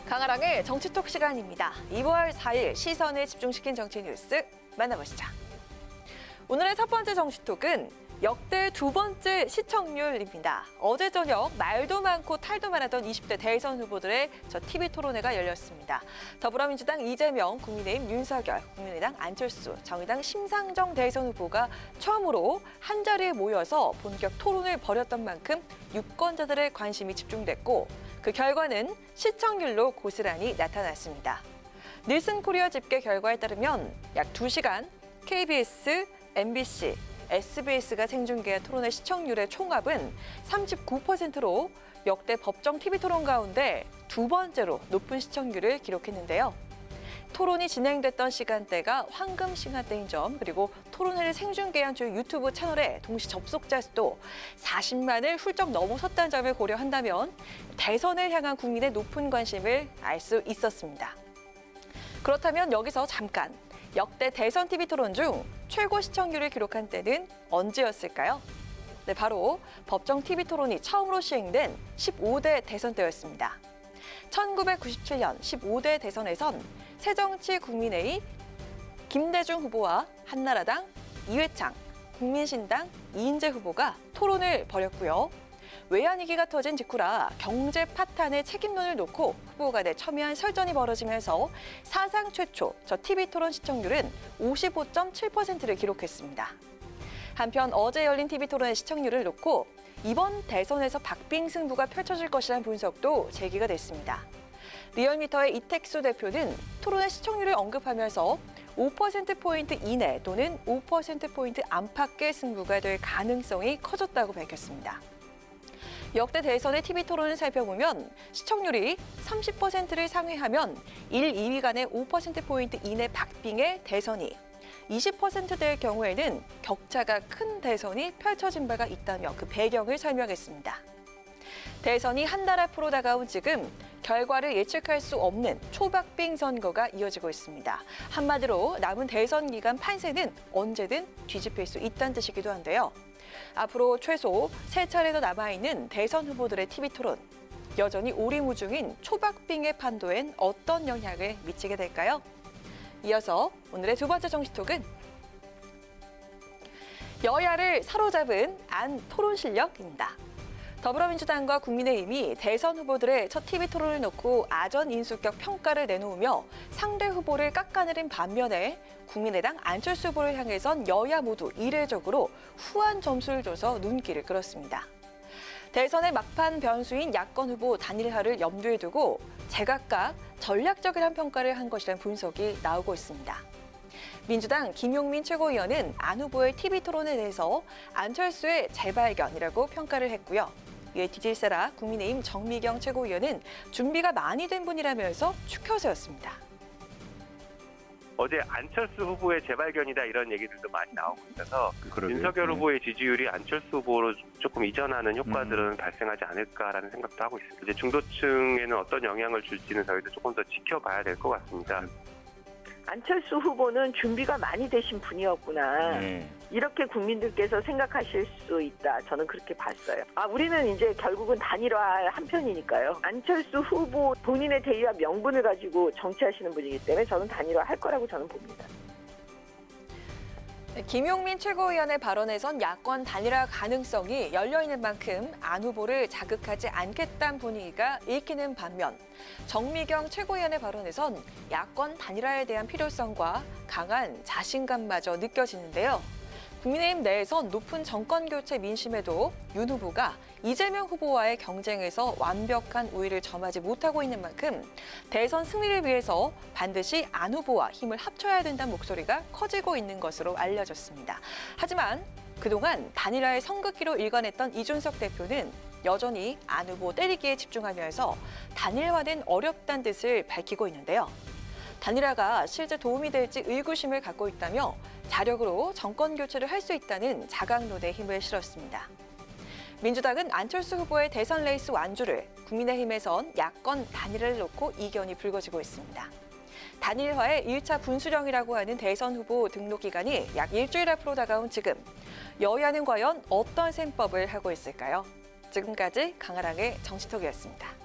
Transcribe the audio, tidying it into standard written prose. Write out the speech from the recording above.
강아랑의 정치톡 시간입니다. 2월 4일 시선을 집중시킨 정치 뉴스 만나보시죠. 오늘의 첫 번째 정치톡은 역대 두 번째 시청률입니다. 어제 저녁 말도 많고 탈도 많았던 20대 대선 후보들의 TV 토론회가 열렸습니다. 더불어민주당 이재명, 국민의힘 윤석열, 국민의당 안철수, 정의당 심상정 대선 후보가 처음으로 한자리에 모여서 본격 토론을 벌였던 만큼 유권자들의 관심이 집중됐고 그 결과는 시청률로 고스란히 나타났습니다. 닐슨 코리아 집계 결과에 따르면 약 2시간 KBS, MBC, SBS가 생중계한 토론회 시청률의 총합은 39%로 역대 법정 TV 토론 가운데 두 번째로 높은 시청률을 기록했는데요. 토론이 진행됐던 시간대가 황금 시간대인 점, 그리고 토론회를 생중계한 주요 유튜브 채널의 동시 접속자 수도 40만을 훌쩍 넘어섰다는 점을 고려한다면 대선을 향한 국민의 높은 관심을 알 수 있었습니다. 그렇다면 여기서 잠깐 역대 대선 TV 토론 중 최고 시청률을 기록한 때는 언제였을까요? 네, 바로 법정 TV 토론이 처음으로 시행된 15대 대선 때였습니다. 1997년 15대 대선에선 새정치 국민의힘 김대중 후보와 한나라당 이회창, 국민신당 이인재 후보가 토론을 벌였고요. 외환위기가 터진 직후라 경제 파탄의 책임론을 놓고 후보 간에 첨예한 설전이 벌어지면서 사상 최초 TV 토론 시청률은 55.7%를 기록했습니다. 한편 어제 열린 TV 토론의 시청률을 놓고 이번 대선에서 박빙 승부가 펼쳐질 것이라는 분석도 제기가 됐습니다. 리얼미터의 이택수 대표는 토론의 시청률을 언급하면서 5%포인트 이내 또는 5%포인트 안팎의 승부가 될 가능성이 커졌다고 밝혔습니다. 역대 대선의 TV 토론을 살펴보면 시청률이 30%를 상회하면 1, 2위 간의 5%포인트 이내 박빙의 대선이, 20%대의 경우에는 격차가 큰 대선이 펼쳐진 바가 있다며 그 배경을 설명했습니다. 대선이 한 달 앞으로 다가온 지금 결과를 예측할 수 없는 초박빙 선거가 이어지고 있습니다. 한마디로 남은 대선 기간 판세는 언제든 뒤집힐 수 있다는 뜻이기도 한데요. 앞으로 최소 3차례 더 남아있는 대선 후보들의 TV 토론, 여전히 오리무중인 초박빙의 판도엔 어떤 영향을 미치게 될까요? 이어서 오늘의 두 번째 정치톡은 여야를 사로잡은 안 토론 실력입니다. 더불어민주당과 국민의힘이 대선 후보들의 첫 TV 토론을 놓고 아전 인수격 평가를 내놓으며 상대 후보를 깎아내린 반면에 국민의당 안철수 후보를 향해선 여야 모두 이례적으로 후한 점수를 줘서 눈길을 끌었습니다. 대선의 막판 변수인 야권 후보 단일화를 염두에 두고 제각각 전략적이란 평가를 한 것이라는 분석이 나오고 있습니다. 민주당 김용민 최고위원은 안 후보의 TV 토론에 대해서 안철수의 재발견이라고 평가를 했고요. 이에 뒤질세라 국민의힘 정미경 최고위원은 준비가 많이 된 분이라면서 축혀세웠습니다. 어제 안철수 후보의 재발견이다 이런 얘기들도 많이 나오고 있어서 그러게요. 윤석열 후보의 지지율이 안철수 후보로 조금 이전하는 효과들은 발생하지 않을까라는 생각도 하고 있습니다. 이제 중도층에는 어떤 영향을 줄지는 저희도 조금 더 지켜봐야 될 것 같습니다. 안철수 후보는 준비가 많이 되신 분이었구나. 이렇게 국민들께서 생각하실 수 있다. 저는 그렇게 봤어요. 우리는 이제 결국은 단일화 한 편이니까요. 안철수 후보 본인의 대의와 명분을 가지고 정치하시는 분이기 때문에 저는 단일화 할 거라고 저는 봅니다. 김용민 최고위원의 발언에선 야권 단일화 가능성이 열려있는 만큼 안 후보를 자극하지 않겠다는 분위기가 읽히는 반면 정미경 최고위원의 발언에선 야권 단일화에 대한 필요성과 강한 자신감마저 느껴지는데요. 국민의힘 내에선 높은 정권교체 민심에도 윤 후보가 이재명 후보와의 경쟁에서 완벽한 우위를 점하지 못하고 있는 만큼 대선 승리를 위해서 반드시 안 후보와 힘을 합쳐야 된다는 목소리가 커지고 있는 것으로 알려졌습니다. 하지만 그동안 단일화의 성급기로 일관했던 이준석 대표는 여전히 안 후보 때리기에 집중하면서 단일화는 어렵다는 뜻을 밝히고 있는데요. 단일화가 실제 도움이 될지 의구심을 갖고 있다며 자력으로 정권 교체를 할 수 있다는 자강론에 힘을 실었습니다. 민주당은 안철수 후보의 대선 레이스 완주를, 국민의힘에선 야권 단일화를 놓고 이견이 불거지고 있습니다. 단일화의 1차 분수령이라고 하는 대선 후보 등록 기간이 약 일주일 앞으로 다가온 지금, 여야는 과연 어떤 셈법을 하고 있을까요? 지금까지 강아랑의 정치톡이었습니다.